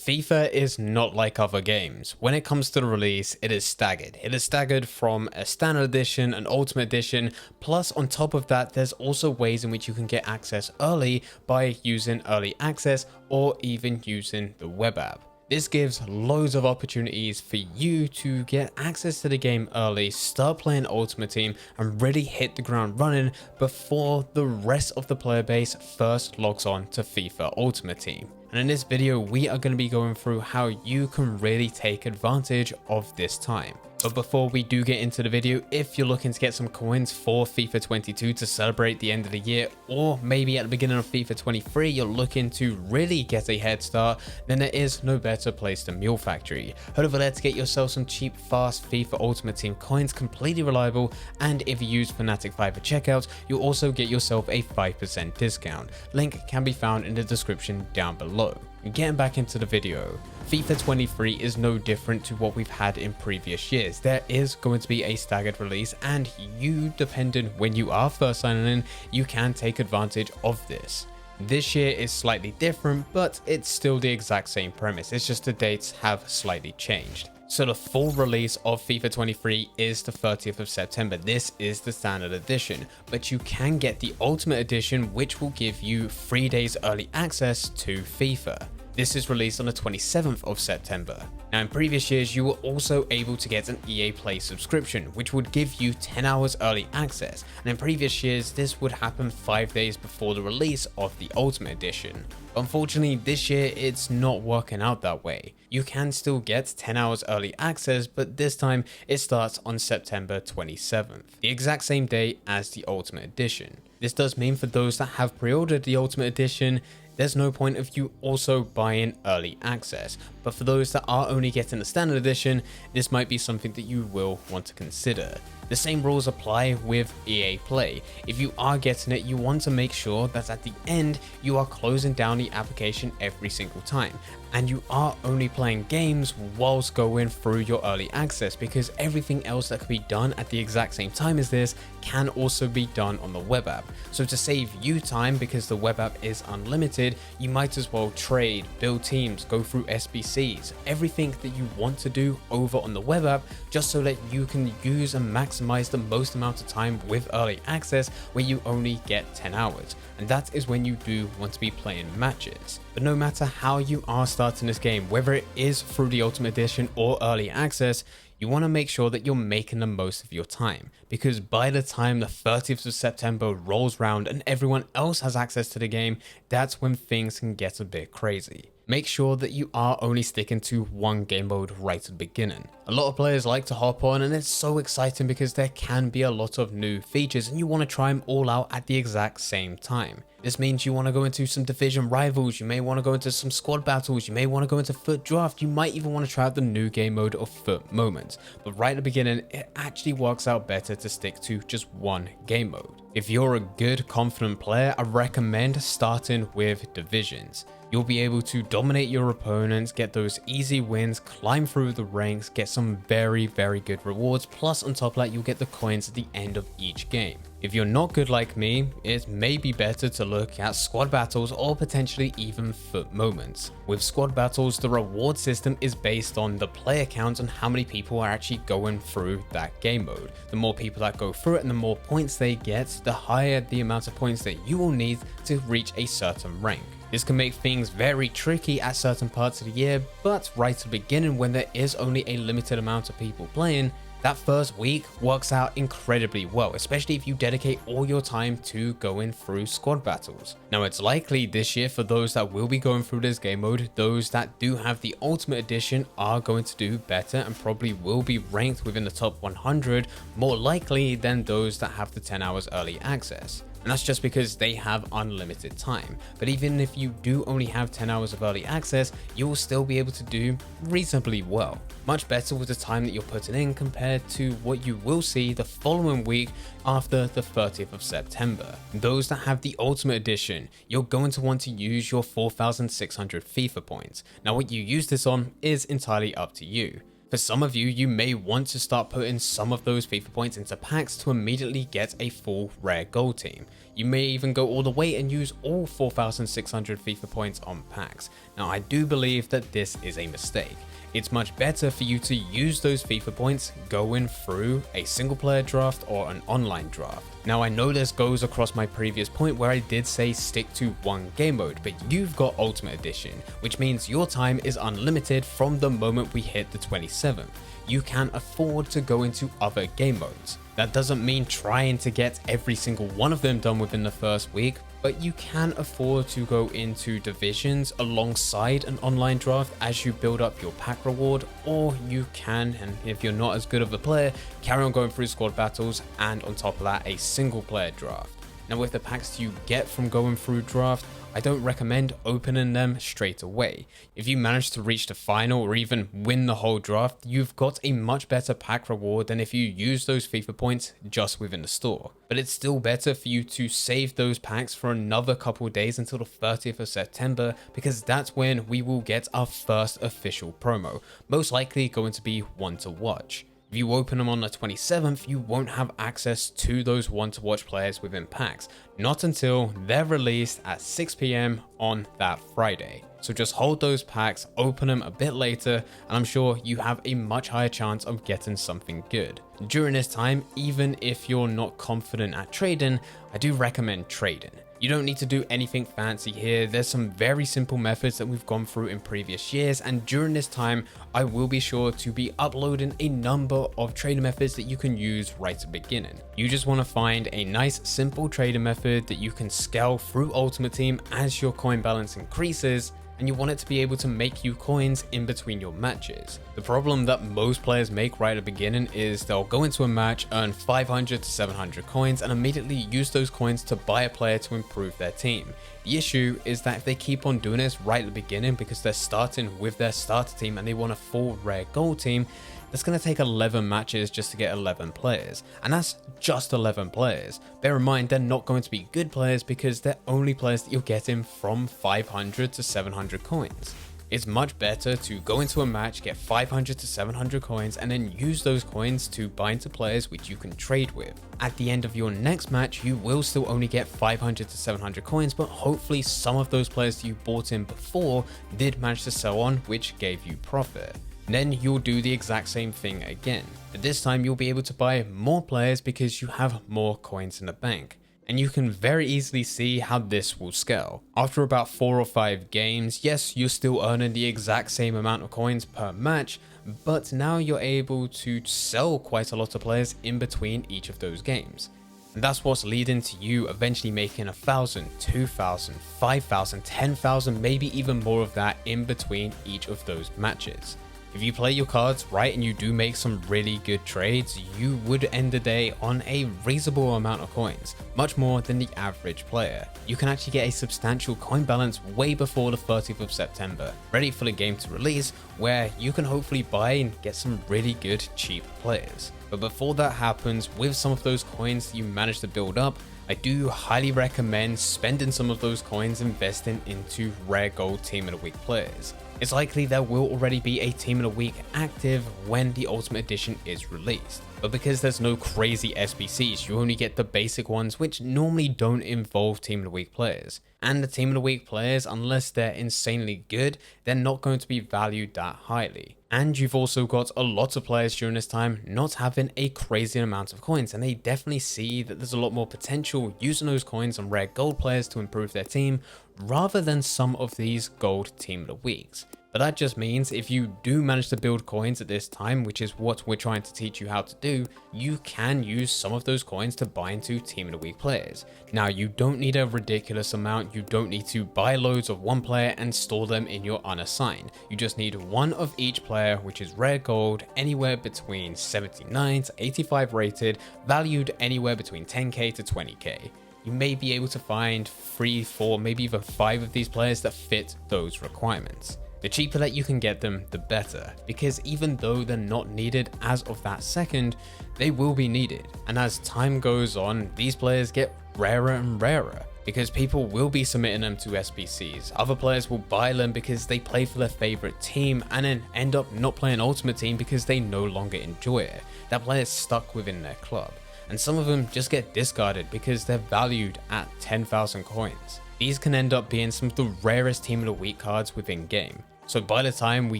FIFA is not like other games. When it comes to the release, it is staggered. It is staggered from a standard edition, an ultimate edition, plus on top of that, there's also ways in which you can get access early by using early access or even using the web app. This gives loads of opportunities for you to get access to the game early, start playing Ultimate Team and really hit the ground running before the rest of the player base first logs on to FIFA Ultimate Team. And in this video, we are going to be going through how you can really take advantage of this time. But before we do get into the video, if you're looking to get some coins for FIFA 22 to celebrate the end of the year, or maybe at the beginning of FIFA 23, you're looking to really get a head start, then there is no better place than Mule Factory. Head over there to get yourself some cheap, fast FIFA Ultimate Team coins, completely reliable, and if you use Fnatic 5 at checkout, you'll also get yourself a 5% discount. Link can be found in the description down below. Getting back into the video, FIFA 23 is no different to what we've had in previous years. There is going to be a staggered release, and you, depending when you are first signing in, you can take advantage of this. This year is slightly different, but it's still the exact same premise. It's just the dates have slightly changed. So the full release of FIFA 23 is the 30th of September. This is the standard edition, but you can get the Ultimate Edition, which will give you 3 days early access to FIFA. This is released on the 27th of September. Now, in previous years, you were also able to get an EA Play subscription, which would give you 10 hours early access. And in previous years, this would happen 5 days before the release of the Ultimate Edition. Unfortunately, this year, it's not working out that way. You can still get 10 hours early access, but this time it starts on September 27th, the exact same day as the Ultimate Edition. This does mean for those that have pre-ordered the Ultimate Edition, there's no point of you also buying early access, but for those that are only getting the standard edition, this might be something that you will want to consider. The same rules apply with EA Play. If you are getting it, you want to make sure that at the end, you are closing down the application every single time, and you are only playing games whilst going through your early access, because everything else that could be done at the exact same time as this can also be done on the web app. So to save you time, because the web app is unlimited, you might as well trade, build teams, go through SBCs, everything that you want to do over on the web app, just so that you can use and maximize the most amount of time with early access where you only get 10 hours. And that is when you do want to be playing matches. But no matter how you are starting this game, whether it is through the Ultimate Edition or early access, you want to make sure that you're making the most of your time, because by the time the 30th of September rolls round and everyone else has access to the game, that's when things can get a bit crazy. Make sure that you are only sticking to one game mode right at the beginning. A lot of players like to hop on, and it's so exciting because there can be a lot of new features and you want to try them all out at the exact same time. This means you want to go into some division rivals, you may want to go into some squad battles, you may want to go into foot draft, you might even want to try out the new game mode of foot moments. But right at the beginning, it actually works out better to stick to just one game mode. If you're a good, confident player, I recommend starting with divisions. You'll be able to dominate your opponents, get those easy wins, climb through the ranks, get some very good rewards, plus on top of that, you'll get the coins at the end of each game. If you're not good like me, it may be better to look at squad battles or potentially even foot moments. With squad battles, the reward system is based on the player count and how many people are actually going through that game mode. The more people that go through it and the more points they get, the higher the amount of points that you will need to reach a certain rank. This can make things very tricky at certain parts of the year, but right at the beginning, when there is only a limited amount of people playing, that first week works out incredibly well, especially if you dedicate all your time to going through squad battles. Now, it's likely this year for those that will be going through this game mode, those that do have the Ultimate Edition are going to do better and probably will be ranked within the top 100 more likely than those that have the 10 hours early access. And that's just because they have unlimited time. But even if you do only have 10 hours of early access, you will still be able to do reasonably well. Much better with the time that you're putting in compared to what you will see the following week after the 30th of September. Those that have the Ultimate Edition, you're going to want to use your 4,600 FIFA points. Now, what you use this on is entirely up to you. For some of you, you may want to start putting some of those FIFA points into packs to immediately get a full rare gold team. You may even go all the way and use all 4,600 FIFA points on packs. Now I do believe that this is a mistake. It's much better for you to use those FIFA points going through a single player draft or an online draft. Now I know this goes across my previous point where I did say stick to one game mode, but you've got Ultimate Edition, which means your time is unlimited from the moment we hit the 27th. You can afford to go into other game modes. That doesn't mean trying to get every single one of them done within the first week, but you can afford to go into divisions alongside an online draft as you build up your pack reward, or you can, and if you're not as good of a player, carry on going through squad battles and on top of that a single player draft. Now with the packs you get from going through draft, I don't recommend opening them straight away. If you manage to reach the final or even win the whole draft, you've got a much better pack reward than if you use those FIFA points just within the store. But it's still better for you to save those packs for another couple of days until the 30th of September, because that's when we will get our first official promo, most likely going to be one to watch. If you open them on the 27th, you won't have access to those one to watch players within packs, not until they're released at 6 PM on that Friday. So just hold those packs, open them a bit later, and I'm sure you have a much higher chance of getting something good. During this time, even if you're not confident at trading, I do recommend trading. You don't need to do anything fancy here. There's some very simple methods that we've gone through in previous years, and during this time I will be sure to be uploading a number of trading methods that you can use right at the beginning. You just want to find a nice simple trading method that you can scale through Ultimate Team as your coin balance increases, and you want it to be able to make you coins in between your matches. The problem that most players make right at the beginning is they'll go into a match, earn 500 to 700 coins, and immediately use those coins to buy a player to improve their team. The issue is that if they keep on doing this right at the beginning because they're starting with their starter team and they want a full rare gold team, it's going to take 11 matches just to get 11 players, and that's just 11 players. Bear in mind, they're not going to be good players because they're only players that you're getting from 500 to 700 coins. It's much better to go into a match, get 500 to 700 coins, and then use those coins to buy into players which you can trade with. At the end of your next match, you will still only get 500 to 700 coins, but hopefully some of those players that you bought in before did manage to sell on, which gave you profit. Then you'll do the exact same thing again, but this time you'll be able to buy more players because you have more coins in the bank. And you can very easily see how this will scale. After about 4 or 5 games, yes, you're still earning the exact same amount of coins per match, but now you're able to sell quite a lot of players in between each of those games. And that's what's leading to you eventually making 1,000, 2,000, 5,000, 10,000, maybe even more of that in between each of those matches. If you play your cards right and you do make some really good trades, you would end the day on a reasonable amount of coins, much more than the average player. You can actually get a substantial coin balance way before the 30th of September, ready for the game to release, where you can hopefully buy and get some really good cheap players. But before that happens, with some of those coins that you manage to build up, I do highly recommend spending some of those coins investing into rare gold team of the week players. It's likely there will already be a team of the week active when the Ultimate Edition is released, but because there's no crazy SBCs, you only get the basic ones which normally don't involve team of the week players. And the team of the week players, unless they're insanely good, they're not going to be valued that highly. And you've also got a lot of players during this time not having a crazy amount of coins, and they definitely see that there's a lot more potential using those coins on rare gold players to improve their team rather than some of these gold team of the weeks. But that just means if you do manage to build coins at this time, which is what we're trying to teach you how to do, you can use some of those coins to buy into team of the week players. Now, you don't need a ridiculous amount. You don't need to buy loads of one player and store them in your unassigned. You just need one of each player, which is rare gold, anywhere between 79 to 85 rated, valued anywhere between 10k to 20k. You may be able to find 3, 4, maybe even 5 of these players that fit those requirements. The cheaper that you can get them, the better, because even though they're not needed as of that second, they will be needed. And as time goes on, these players get rarer and rarer, because people will be submitting them to SBCs. Other players will buy them because they play for their favorite team and then end up not playing Ultimate Team because they no longer enjoy it. That player is stuck within their club. and some of them just get discarded because they're valued at 10,000 coins. These can end up being some of the rarest Team of the Week cards within game. So by the time we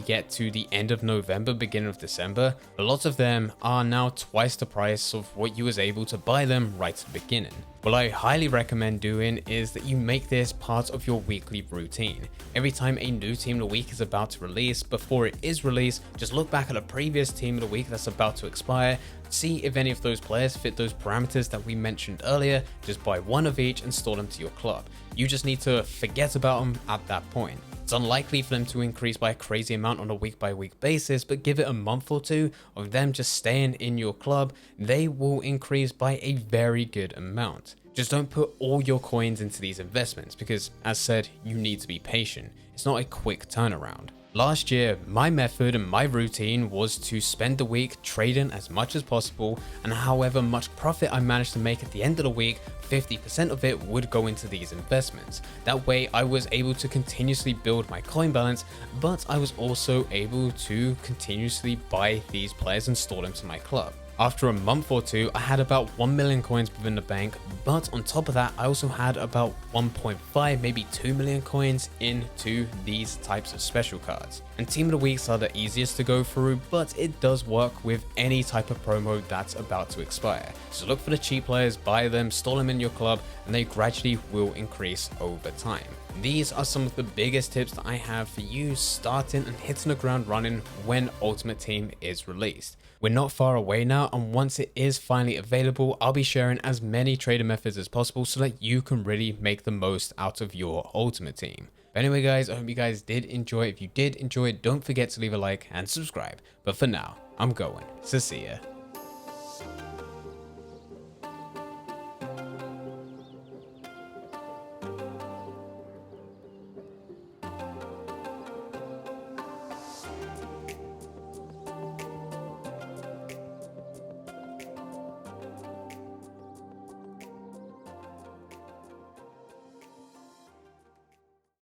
get to the end of November, beginning of December, a lot of them are now twice the price of what you was able to buy them right at the beginning. What I highly recommend doing is that you make this part of your weekly routine. Every time a new Team of the Week is about to release, before it is released, just look back at a previous Team of the Week that's about to expire, see if any of those players fit those parameters that we mentioned earlier, just buy one of each and store them to your club. You just need to forget about them at that point. It's unlikely for them to increase by a crazy amount on a week by week basis, but give it a month or two of them just staying in your club, they will increase by a very good amount. Just don't put all your coins into these investments because, as said, you need to be patient. It's not a quick turnaround. Last year, my method and my routine was to spend the week trading as much as possible, and however much profit I managed to make at the end of the week, 50% of it would go into these investments. That way I was able to continuously build my coin balance, but I was also able to continuously buy these players and store them to my club. After a month or two, I had about 1 million coins within the bank, but on top of that, I also had about 1.5, maybe 2 million coins into these types of special cards. And Team of the Weeks are the easiest to go through, but it does work with any type of promo that's about to expire. So look for the cheap players, buy them, store them in your club, and they gradually will increase over time. These are some of the biggest tips that I have for you starting and hitting the ground running when Ultimate Team is released. We're not far away now, and once it is finally available, I'll be sharing as many trading methods as possible so that you can really make the most out of your Ultimate Team. But anyway guys, I hope you guys did enjoy. If you did enjoy it, don't forget to leave a like and subscribe. But for now, I'm going. So see ya.